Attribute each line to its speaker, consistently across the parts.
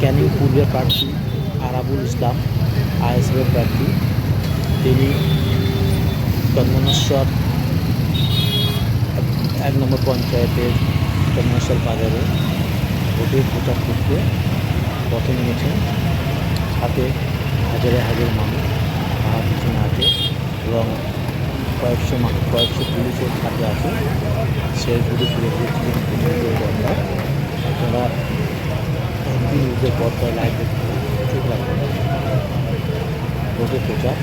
Speaker 1: ক্যানিং পূর্বের প্রার্থী আরাবুল ইসলাম আইএসএফের প্রার্থী, তিনি চন্দনেশ্বর 1 নম্বর পঞ্চায়েতের চন্দনেশ্বর বাজারে ভোটের প্রচার করতে পথে নেমেছেন। সাথে হাজারে হাজার মানুষ তার পিছনে আছে এবং কয়েকশো পুলিশের সাথে আছে। সেই ঘুরে ফিরে ঘুরছিলেন প্রতিনিধির পর্দায়। আপনারা এমপি নিউজের পর্দায় লাইভ দেখতে চোখ রাখবেন। ভোটের প্রচার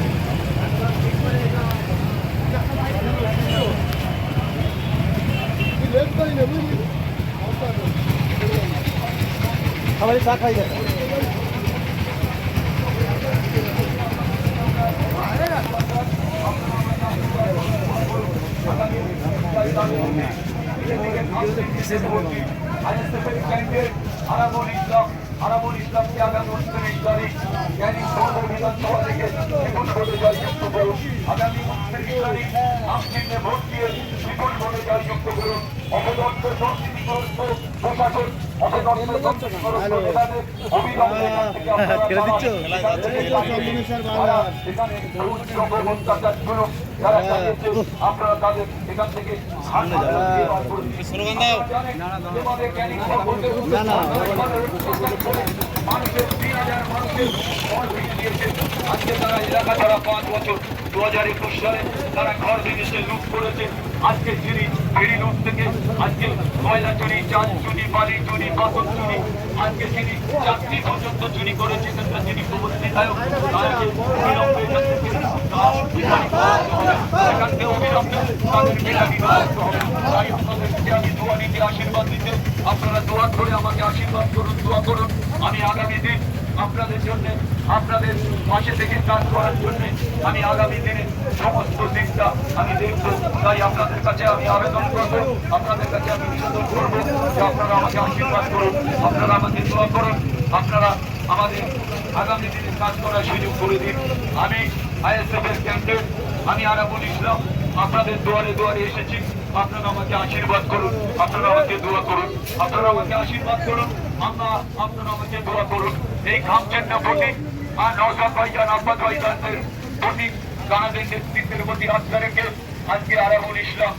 Speaker 2: সবাই চা খাই গেছে।
Speaker 3: আরাবুল ইসলামকে আগামী 29 তারিখ ক্যানিং পৌর বিধানসভা থেকে বিপুল ভোটে জয়যুক্ত করুন। আগামী 29 তারিখ আমচিহ্নে ভোট দিয়ে বিপুল ভোটে জয়যুক্ত করুন। অপদস্থ দুর্নীতিগ্রস্ত প্রশাসন, অপদস্থ নেতাদের অবিলম্বে এখান থেকে আপনারা এখানে অত্যাচার শুরু যারা চালিয়েছে, আপনারা তাদের এখান থেকে মানুষের 3000 মানুষের ঘর ভেঙে দিয়েছে। আজকে তারা এলাকা ছাড়া 5 বছর 2021 সালে তারা ঘর ভেঙেছে, লুট করেছে। আজকে ফেরি লুট থেকে আজকে কয়লা চুরি, চাল চুরি, বালি চুরি, পাথর চুরি, আজকে যিনি চাকরি পর্যন্ত চুরি করেছে সেখানে যিনি বিধায়ক, তাদেরকে অবিলম্বে এখান থেকে অবিলম্বে তাদের মেধাবী করতে হবে। তাই আপনাদেরকে আমি দোয়া নিতে আশীর্বাদ দিতে, আপনারা দোয়া করে আমাকে আশীর্বাদ করুন, দোয়া করুন। আমি আগামী দিন আপনাদের জন্য, আপনাদের পাশে থেকে কাজ করার জন্য আমি আগামী দিনে সমস্ত দিকটা আমি দেখব। তাই আপনাদের কাছে আমি আবেদন করব, আপনাদের কাছে আমি নিবেদন করব যে আপনারা আমাকে আশীর্বাদ করুন, আপনারা আমাকে দোয়া করুন, আপনারা আমাদের আগামী দিনে কাজ করার সুযোগ করে দিন। আমি আইএসএফের ক্যান্ডিডেট, আমি আরাবুল ইসলাম, আপনাদের দুয়ারে দুয়ারে এসেছি। আপনারা আমাকে আশীর্বাদ করুন, আপনারা আমাকে দোয়া করুন, আপনারা আমাকে আশীর্বাদ করুন, আপনারা আমাকে দোয়া করুন। এই খামচেন্না প্রতীক আর নওশাদ ভাইজান, আব্বাস ভাইজানদের প্রতীক তাদের নেতৃত্বের প্রতি আস্থা রেখে আজকে আরাবুল ইসলাম,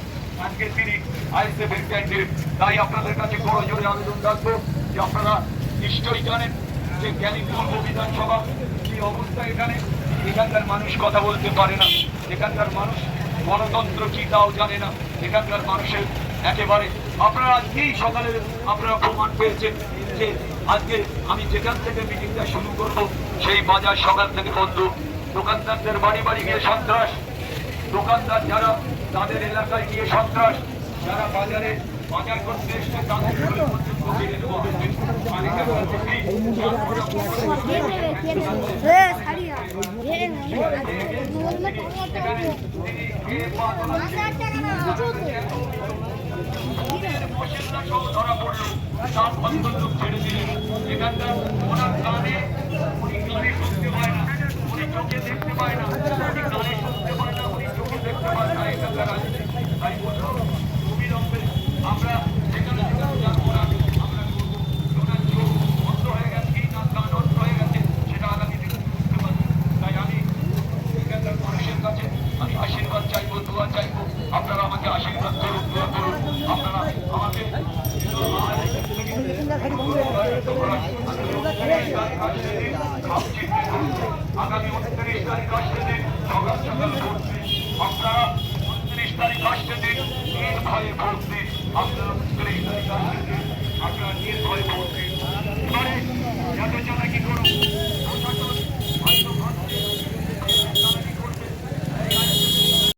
Speaker 3: আজকে তিনি আইএসএফের ক্যান্ডিডেট। তাই আপনাদের কাছে বড় জোরে আবেদন রাখবো যে আপনারা নিশ্চয়ই জানেন যে ক্যানিং পূর্ব বিধানসভা কি অবস্থা। এখানকার মানুষ কথা বলতে পারে না, এখানকার মানুষ গণতন্ত্র কি তাও জানে না, এখানকার মানুষের একেবারে আপনারা আজকেই সকালে আপনারা প্রমাণ পেয়েছেন যে আজকে আমি যেখান থেকে মিটিংটা শুরু করব সেই বাজার সকাল থেকে বন্ধ। দোকানদারদের বাড়ি বাড়ি গিয়ে সন্ত্রাস, দোকানদার যারা তাদের এলাকায় গিয়ে সন্ত্রাস, যারা বাজারে বাজার করতে এসছে তাদের পর্যন্ত বেড়ে দেওয়া হয়েছে। ধরা পড়লো, তার বন্ধুক ছেড়ে দিলেন। এখানকার ওনার কানে, উনি কানে শুনতে পায় না, উনি চোখে দেখতে পায় না, উনি কানে শুনতে পায় না, উনি চোখে দেখতে পায় না। এখানকার তাই বলল অবিলম্বে আমরা যেখানে যেখানে যাবো না আমরা করবো। ওনার চোখ বন্ধ হয়ে গেছে কি না কান বন্ধ হয়ে গেছে সেটা আগামী দিনে বুঝতে পারবো। তাই আমি এখানকার মানুষের কাছে আমি আশীর্বাদ চাইবো, দোয়া চাইবো। আপনারা আমাকে আশীর্বাদ করুন, দোয়া করুন। আপনারা আমাকে আগামী 29 তারিখ আসতে দিন, সকাল সকাল ভোট দিন। আপনারা 29 তারিখ আসতে দিন, নির্ভয়ে ভোট দিন। আপনারা 29 তারিখ আসতে দিন।